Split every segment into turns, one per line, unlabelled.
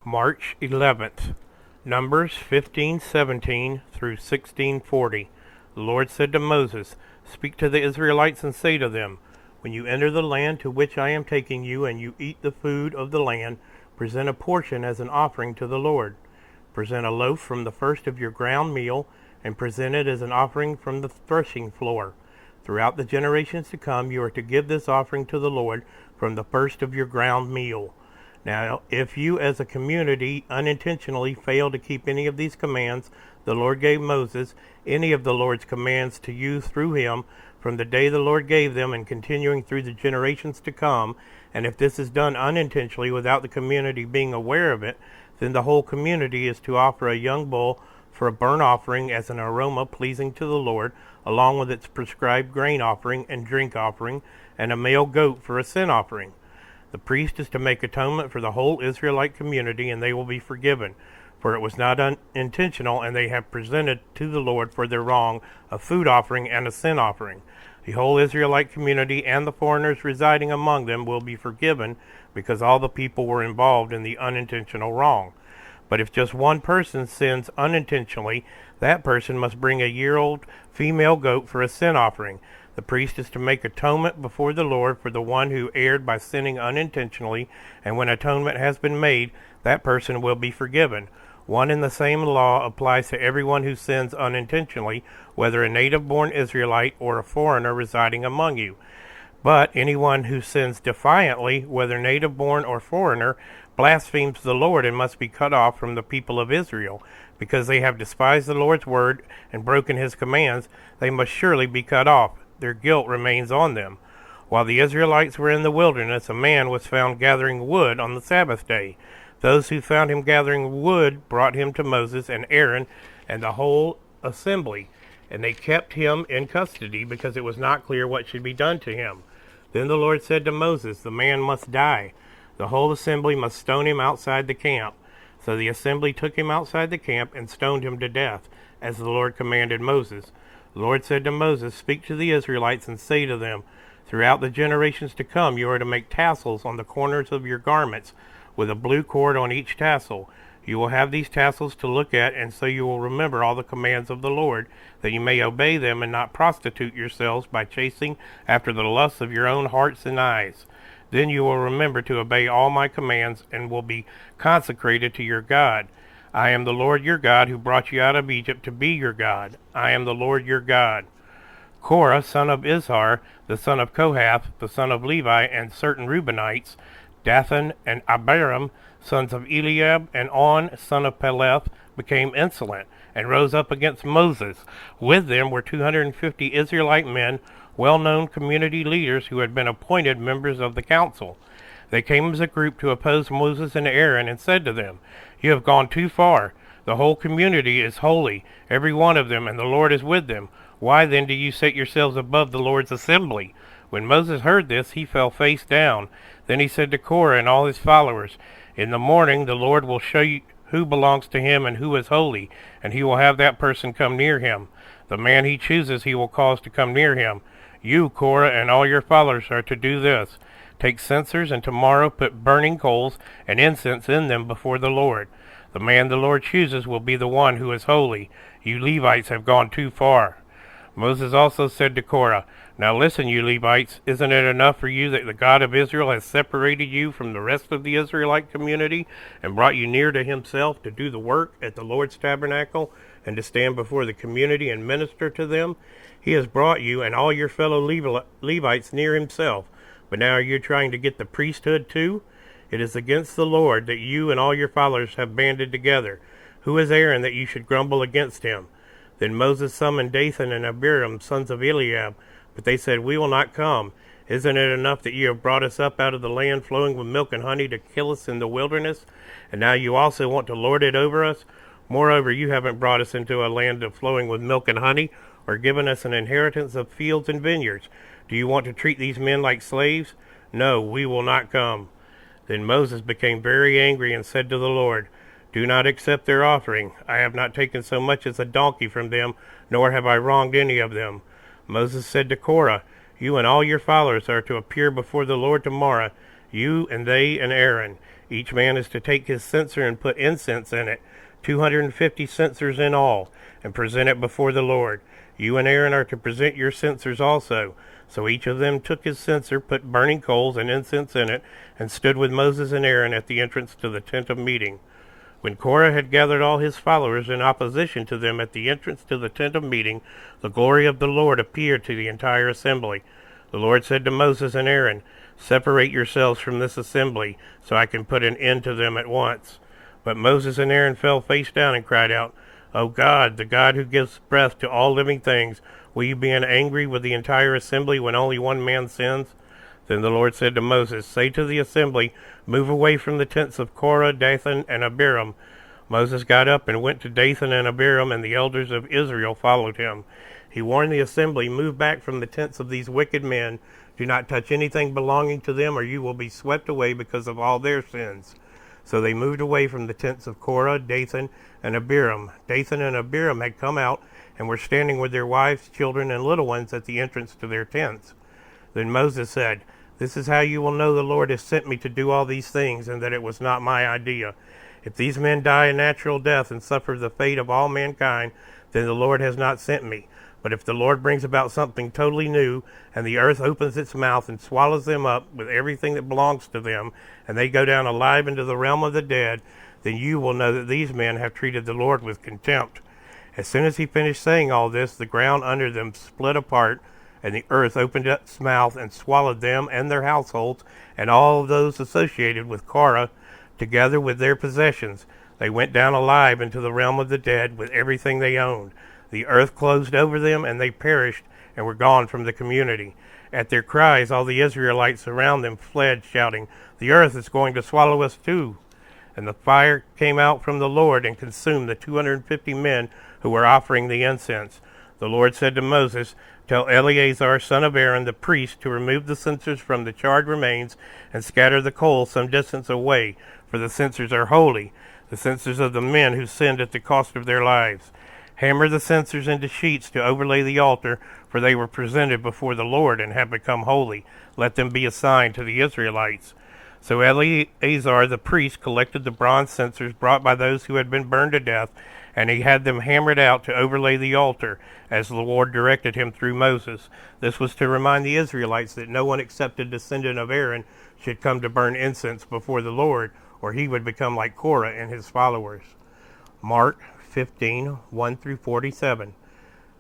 March 11th, Numbers 15:17 through 16:40. The Lord said to Moses, "Speak to the Israelites and say to them, when you enter the land to which I am taking you, and you eat the food of the land, present a portion as an offering to the Lord. Present a loaf from the first of your ground meal, and present it as an offering from the threshing floor. Throughout the generations to come, you are to give this offering to the Lord from the first of your ground meal. Now, if you as a community unintentionally fail to keep any of these commands the Lord gave Moses, any of the Lord's commands to you through him, from the day the Lord gave them and continuing through the generations to come, and if this is done unintentionally without the community being aware of it, then the whole community is to offer a young bull for a burnt offering as an aroma pleasing to the Lord, along with its prescribed grain offering and drink offering, and a male goat for a sin offering. The priest is to make atonement for the whole Israelite community, and they will be forgiven, for it was not unintentional, and they have presented to the Lord for their wrong a food offering and a sin offering. The whole Israelite community and the foreigners residing among them will be forgiven, because all the people were involved in the unintentional wrong. But if just one person sins unintentionally, that person must bring a year-old female goat for a sin offering. The priest is to make atonement before the Lord for the one who erred by sinning unintentionally, and when atonement has been made, that person will be forgiven. One and the same law applies to everyone who sins unintentionally, whether a native-born Israelite or a foreigner residing among you. But anyone who sins defiantly, whether native-born or foreigner, blasphemes the Lord and must be cut off from the people of Israel. Because they have despised the Lord's word and broken his commands, they must surely be cut off. Their guilt remains on them. While the Israelites were in the wilderness, a man was found gathering wood on the Sabbath day. Those who found him gathering wood brought him to Moses and Aaron and the whole assembly, and they kept him in custody because it was not clear what should be done to him. Then the Lord said to Moses, "The man must die. The whole assembly must stone him outside the camp." So the assembly took him outside the camp and stoned him to death, as the Lord commanded Moses. The Lord said to Moses, "Speak to the Israelites and say to them, throughout the generations to come you are to make tassels on the corners of your garments, with a blue cord on each tassel. You will have these tassels to look at, and so you will remember all the commands of the Lord, that you may obey them and not prostitute yourselves by chasing after the lusts of your own hearts and eyes. Then you will remember to obey all my commands and will be consecrated to your God. I am the Lord your God who brought you out of Egypt to be your God. I am the Lord your God." Korah, son of Izhar, the son of Kohath, the son of Levi, and certain Reubenites, Dathan and Abiram, sons of Eliab, and On, son of Peleth, became insolent and rose up against Moses. With them were 250 Israelite men, well-known community leaders who had been appointed members of the council. They came as a group to oppose Moses and Aaron and said to them, "You have gone too far. The whole community is holy, every one of them, and the Lord is with them. Why then do you set yourselves above the Lord's assembly?" When Moses heard this, he fell face down. Then he said to Korah and all his followers, "In the morning the Lord will show you who belongs to him and who is holy, and he will have that person come near him. The man he chooses he will cause to come near him. You, Korah, and all your followers are to do this. Take censers, and tomorrow put burning coals and incense in them before the Lord. The man the Lord chooses will be the one who is holy. You Levites have gone too far." Moses also said to Korah, "Now listen, you Levites, isn't it enough for you that the God of Israel has separated you from the rest of the Israelite community and brought you near to himself to do the work at the Lord's tabernacle and to stand before the community and minister to them? He has brought you and all your fellow Levites near himself, but now are you trying to get the priesthood too? It is against the Lord that you and all your followers have banded together. Who is Aaron that you should grumble against him?" Then Moses summoned Dathan and Abiram, sons of Eliab, but they said, "We will not come. Isn't it enough that you have brought us up out of the land flowing with milk and honey to kill us in the wilderness? And now you also want to lord it over us? Moreover, you haven't brought us into a land flowing with milk and honey, or given us an inheritance of fields and vineyards. Do you want to treat these men like slaves? No, we will not come." Then Moses became very angry and said to the Lord, "Do not accept their offering. I have not taken so much as a donkey from them, nor have I wronged any of them." Moses said to Korah, "You and all your followers are to appear before the Lord tomorrow, you and they and Aaron. Each man is to take his censer and put incense in it, 250 censers in all, and present it before the Lord. You and Aaron are to present your censers also. So each of them took his censer, put burning coals and incense in it, and stood with Moses and Aaron at the entrance to the tent of meeting. When Korah had gathered all his followers in opposition to them at the entrance to the tent of meeting, the glory of the Lord appeared to the entire assembly. The Lord said to Moses and Aaron, "Separate yourselves from this assembly, so I can put an end to them at once." But Moses and Aaron fell face down and cried out, "O God, the God who gives breath to all living things, will you be angry with the entire assembly when only one man sins?" Then the Lord said to Moses, "Say to the assembly, move away from the tents of Korah, Dathan, and Abiram." Moses got up and went to Dathan and Abiram, and the elders of Israel followed him. He warned the assembly, "Move back from the tents of these wicked men. Do not touch anything belonging to them, or you will be swept away because of all their sins." So they moved away from the tents of Korah, Dathan, and Abiram. Dathan and Abiram had come out and were standing with their wives, children, and little ones at the entrance to their tents. Then Moses said, "This is how you will know the Lord has sent me to do all these things, and that it was not my idea. If these men die a natural death and suffer the fate of all mankind, then the Lord has not sent me. But if the Lord brings about something totally new, and the earth opens its mouth and swallows them up with everything that belongs to them, and they go down alive into the realm of the dead, then you will know that these men have treated the Lord with contempt." As soon as he finished saying all this, the ground under them split apart, and the earth opened its mouth and swallowed them and their households, and all of those associated with Korah, together with their possessions. They went down alive into the realm of the dead with everything they owned. The earth closed over them, and they perished and were gone from the community. At their cries, all the Israelites around them fled, shouting, "The earth is going to swallow us too." And the fire came out from the Lord and consumed the 250 men who were offering the incense. The Lord said to Moses, "Tell Eleazar, son of Aaron, the priest, to remove the censers from the charred remains and scatter the coals some distance away, for the censers are holy, the censers of the men who sinned at the cost of their lives. Hammer the censers into sheets to overlay the altar, for they were presented before the Lord and have become holy. Let them be a sign to the Israelites." So Eleazar the priest collected the bronze censers brought by those who had been burned to death, and he had them hammered out to overlay the altar, as the Lord directed him through Moses. This was to remind the Israelites that no one except a descendant of Aaron should come to burn incense before the Lord, or he would become like Korah and his followers. Mark 15, 1-47.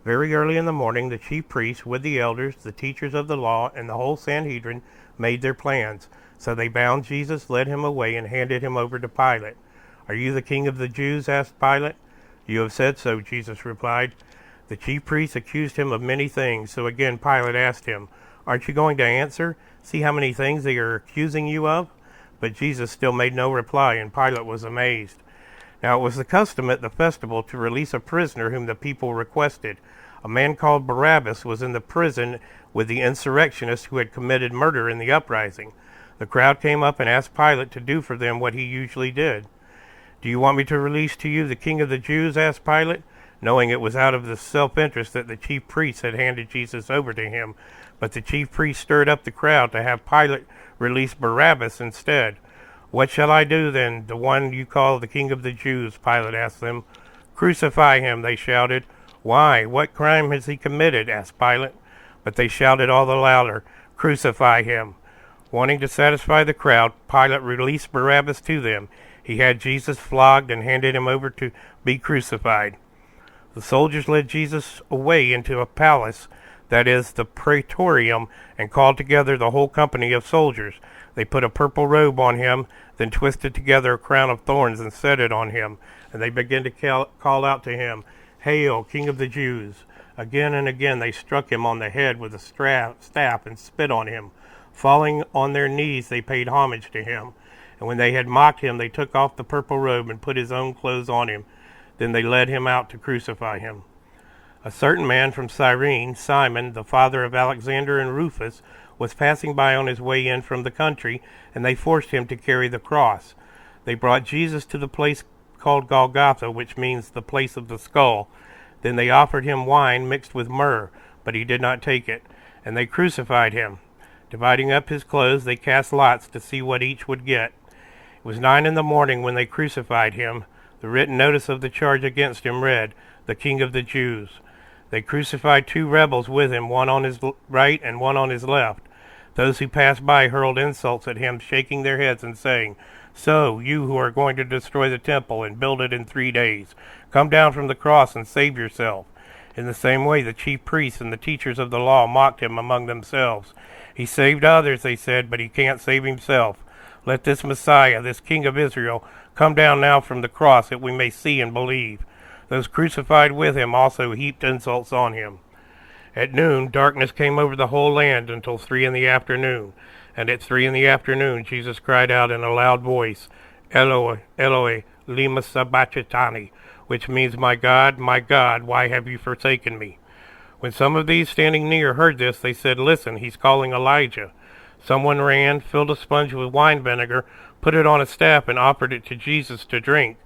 Very early in the morning, the chief priests, with the elders, the teachers of the law, and the whole Sanhedrin, made their plans. So they bound Jesus, led him away, and handed him over to Pilate. "Are you the king of the Jews?" asked Pilate. "You have said so," Jesus replied. The chief priests accused him of many things, so again Pilate asked him, "Aren't you going to answer? See how many things they are accusing you of?" But Jesus still made no reply, and Pilate was amazed. Now it was the custom at the festival to release a prisoner whom the people requested. A man called Barabbas was in the prison with the insurrectionists who had committed murder in the uprising. The crowd came up and asked Pilate to do for them what he usually did. "Do you want me to release to you the king of the Jews?" asked Pilate, knowing it was out of the self-interest that the chief priests had handed Jesus over to him. But the chief priests stirred up the crowd to have Pilate release Barabbas instead. "What shall I do then, the one you call the king of the Jews?" Pilate asked them. "Crucify him," they shouted. "Why? What crime has he committed?" asked Pilate. But they shouted all the louder, "Crucify him." Wanting to satisfy the crowd, Pilate released Barabbas to them. He had Jesus flogged and handed him over to be crucified. The soldiers led Jesus away into a palace, that is, the praetorium, and called together the whole company of soldiers. They put a purple robe on him, then twisted together a crown of thorns and set it on him. And they began to call out to him, "Hail, King of the Jews!" Again and again they struck him on the head with a staff and spit on him. Falling on their knees, they paid homage to him. And when they had mocked him, they took off the purple robe and put his own clothes on him. Then they led him out to crucify him. A certain man from Cyrene, Simon, the father of Alexander and Rufus, was passing by on his way in from the country, and they forced him to carry the cross. They brought Jesus to the place called Golgotha, which means the place of the skull. Then they offered him wine mixed with myrrh, but he did not take it, and they crucified him. Dividing up his clothes, they cast lots to see what each would get. was 9 in the morning when they crucified him. The written notice of the charge against him read, "The King of the Jews." They crucified 2 rebels with him, one on his right and one on his left. Those who passed by hurled insults at him, shaking their heads and saying, "So, you who are going to destroy the temple and build it in 3 days, come down from the cross and save yourself." In the same way, the chief priests and the teachers of the law mocked him among themselves. "He saved others," they said, "but he can't save himself. Let this Messiah, this King of Israel, come down now from the cross that we may see and believe." Those crucified with him also heaped insults on him. At noon, darkness came over the whole land until 3 in the afternoon. And at 3 in the afternoon, Jesus cried out in a loud voice, "Eloi, Eloi, lema sabachthani," which means, my God, why have you forsaken me?" When some of these standing near heard this, they said, "Listen, he's calling Elijah." Someone ran, filled a sponge with wine vinegar, put it on a staff, and offered it to Jesus to drink.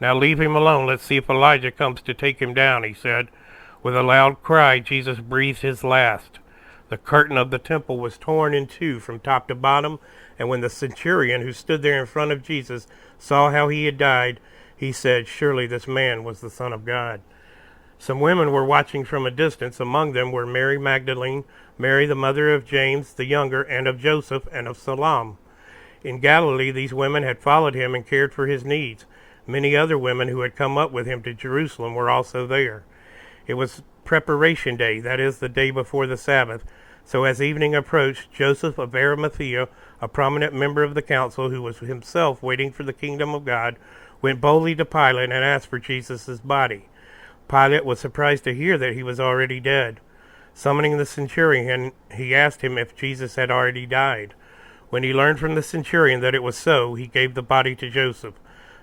"Now leave him alone. Let's see if Elijah comes to take him down," he said. With a loud cry, Jesus breathed his last. The curtain of the temple was torn in two from top to bottom, and when the centurion who stood there in front of Jesus saw how he had died, he said, "Surely this man was the Son of God." Some women were watching from a distance. Among them were Mary Magdalene, Mary the mother of James the younger, and of Joseph, and of Salome. In Galilee these women had followed him and cared for his needs. Many other women who had come up with him to Jerusalem were also there. It was preparation day, that is, the day before the Sabbath. So as evening approached, Joseph of Arimathea, a prominent member of the council who was himself waiting for the kingdom of God, went boldly to Pilate and asked for Jesus' body. Pilate was surprised to hear that he was already dead. Summoning the centurion, he asked him if Jesus had already died. When he learned from the centurion that it was so, he gave the body to Joseph.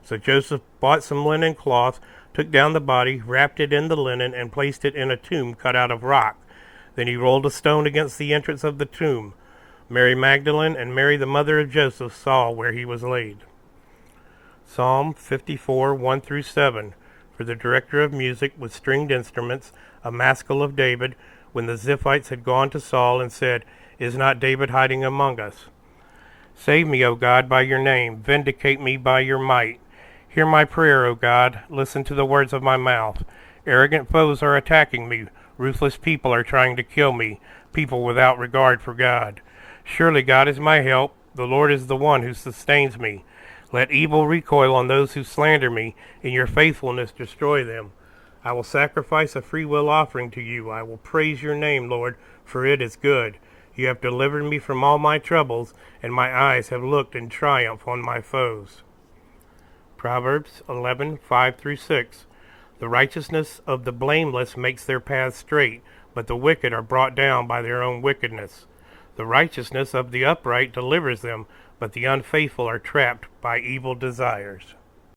So Joseph bought some linen cloth, took down the body, wrapped it in the linen, and placed it in a tomb cut out of rock. Then he rolled a stone against the entrance of the tomb. Mary Magdalene and Mary the mother of Joseph saw where he was laid. Psalm 54, 1-7. For the director of music with stringed instruments, a maskil of David, when the Ziphites had gone to Saul and said, "Is not David hiding among us?" Save me, O God, by your name. Vindicate me by your might. Hear my prayer, O God. Listen to the words of my mouth. Arrogant foes are attacking me. Ruthless people are trying to kill me, people without regard for God. Surely God is my help. The Lord is the one who sustains me. Let evil recoil on those who slander me. In your faithfulness destroy them. I will sacrifice a freewill offering to you. I will praise your name, Lord, for it is good. You have delivered me from all my troubles, and my eyes have looked in triumph on my foes. Proverbs 11, 5-6. The righteousness of the blameless makes their paths straight, but the wicked are brought down by their own wickedness. The righteousness of the upright delivers them, but the unfaithful are trapped by evil desires.